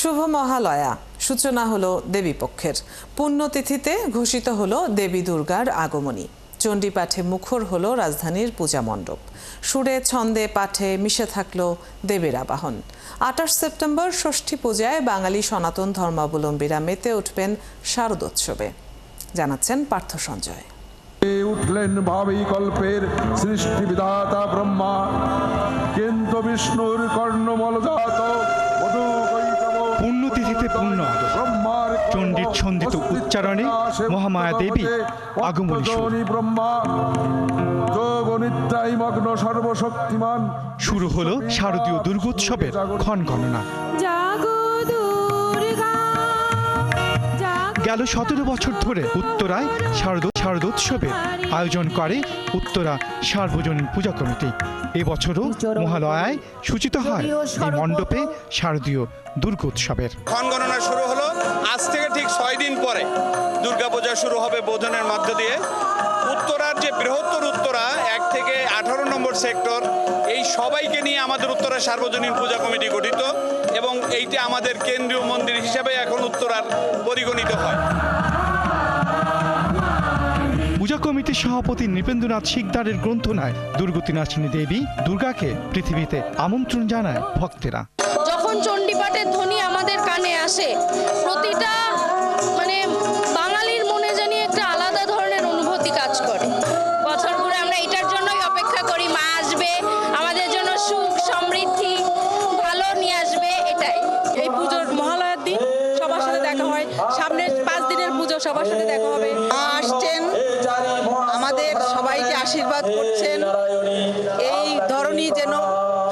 শুভ মহালয়া সূচনা হলো দেবীপক্ষের। পুণ্যতিথিতে ঘোষিত হলো দেবী দুর্গার আগমনী। চণ্ডী পাঠে মুখর হলো রাজধানীর পূজা মণ্ডপ। সুরে ছন্দে পাঠে মিশে থাকলো দেবীর আবাহন। ২৮ সেপ্টেম্বর ষষ্ঠী পূজায় বাঙালি সনাতন ধর্মাবলম্বীরা মেতে উঠবেন শারদোৎসবে, জানাচ্ছেন পার্থ সঞ্জয়। উঠলেন ভাবী কল্পের সৃষ্টি বিধাতা ব্রহ্মা, কিন্তু বিষ্ণুর কর্ণমলজাত পুণ্যতিথিতে পূর্ণ চণ্ডীর ছন্দিত উচ্চারণে মহামায়া দেবী আগমনী ব্রহ্মা যোগ নিদ্রায় মগ্ন সর্বশক্তিমান। শুরু হলো শারদীয় দুর্গোৎসবের ক্ষণ গণনা। গেল ১৭ বছর ধরে উত্তরায় শারদোৎসবের আয়োজন করে উত্তরা সার্বজনীন পূজা কমিটি। এবছরও মহালয়ায় সূচিত হয় এই মণ্ডপে শারদীয় দুর্গোৎসবের ক্ষণ গণনা শুরু হলো। আজ থেকে ঠিক ৬ দিন পরে দুর্গাপূজা শুরু হবে বোধনের মধ্য দিয়ে। উত্তরার যে বৃহত্তর উত্তরা ১ থেকে ১৮ নম্বর সেক্টর, এই সবাইকে নিয়ে আমাদের উত্তরা সার্বজনীন পূজা কমিটি গঠিত এবং এইটা আমাদের কেন্দ্রীয় মন্দির হিসেবে এখন উত্তরার পরিগণিত হয়। পূজা কমিটির সভাপতি নৃপেন্দ্রনাথ শিকদারের গ্রন্থনায় দুর্গতি নাচিনী দেবী দুর্গাকে পৃথিবীতে আমন্ত্রণ জানায় ভক্তেরা। যখন চণ্ডীপাঠের ধ্বনি আমাদের কানে আসে, প্রতিটা বাঙালির মনে জানি একটা আলাদা ধরনের অনুভূতি কাজ করে। বছর ঘুরে আমরা এটার জন্যই অপেক্ষা করি, মা আসবে আমাদের জন্য সুখ সমৃদ্ধি ভালো নিয়ে আসবে, এটাই। এই পুজোর মহালয়ার দিন সবার সাথে দেখা হয়, সামনের 5 দিনের পুজো সবার সাথে দেখা হবে। আসছেন, আমাদের সবাইকে আশীর্বাদ করছেন, এই ধরনী যেন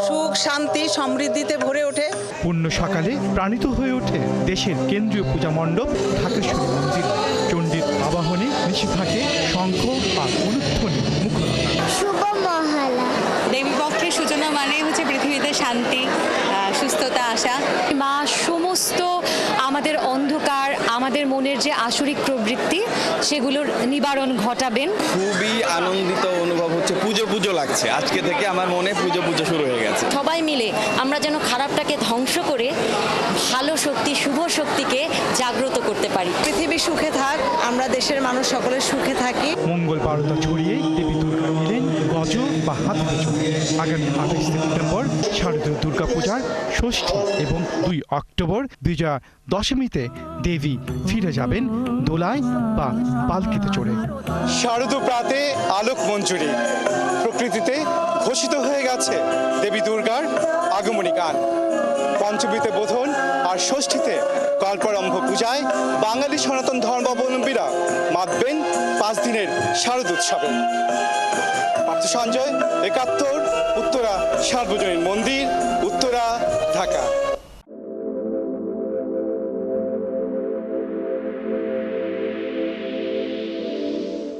সুখ শান্তি সমৃদ্ধিতে ভরে ওঠে। পূর্ণ সকালে প্রাণিত হয়ে ওঠে দেশের কেন্দ্রীয় পূজা মণ্ডপ ঢাকেশ্বরী মন্দির। চণ্ডীর আবাহনে মিশে থাকে শঙ্খ আর উলুধ্বনি মুখরতা। শুভ মহালয়া দেবীপক্ষের সূচনা মানে হচ্ছে পৃথিবীতে শান্তি সুস্থতা আসা। মা সমস্ত আমাদের অন্ধকার, আমাদের মনের যে আসরিক প্রবৃত্তি, সেগুলোর নিবারণ ঘটাবেন। খুবই আনন্দিত অনুভব হচ্ছে, পুজো পুজো লাগছে। আজকে থেকে আমার মনে পুজো পুজো শুরু হয়ে গেছে। সবাই মিলে আমরা যেন খারাপটাকে ধ্বংস করে ভালো শক্তি, শুভ শক্তিকে জাগ্রত করতে পারি। পৃথিবী সুখে থাক, আমরা দেশের মানুষ সকলে সুখে থাকি। মঙ্গল বারতা ছড়িয়ে দেবী দুর্গা এলেন গজ বা হাত পুজো। আগামী ২৮ সেপ্টেম্বর শারদীয় দুর্গাপূজার ষষ্ঠী এবং ২ অক্টোবর বিজয়া দশমীতে দেবী ফিরে যাবেন দোলায় বা পালকিতে চড়ে। শারদ প্রাতে আলোক মঞ্জুরি, প্রকৃতিতে ঘোষিত হয়ে গেছে দেবী দুর্গার আগমনী গান। পঞ্চমীতে বোধন আর ষষ্ঠীতে কল্পারম্ভ পূজায় বাঙালি সনাতন ধর্মাবলম্বীরা মাতবেন 5 দিনের শারদ উৎসবে। পার্থ সঞ্জয়, ৭১, উত্তরা সার্বজনীন মন্দির, উত্তরা, ঢাকা।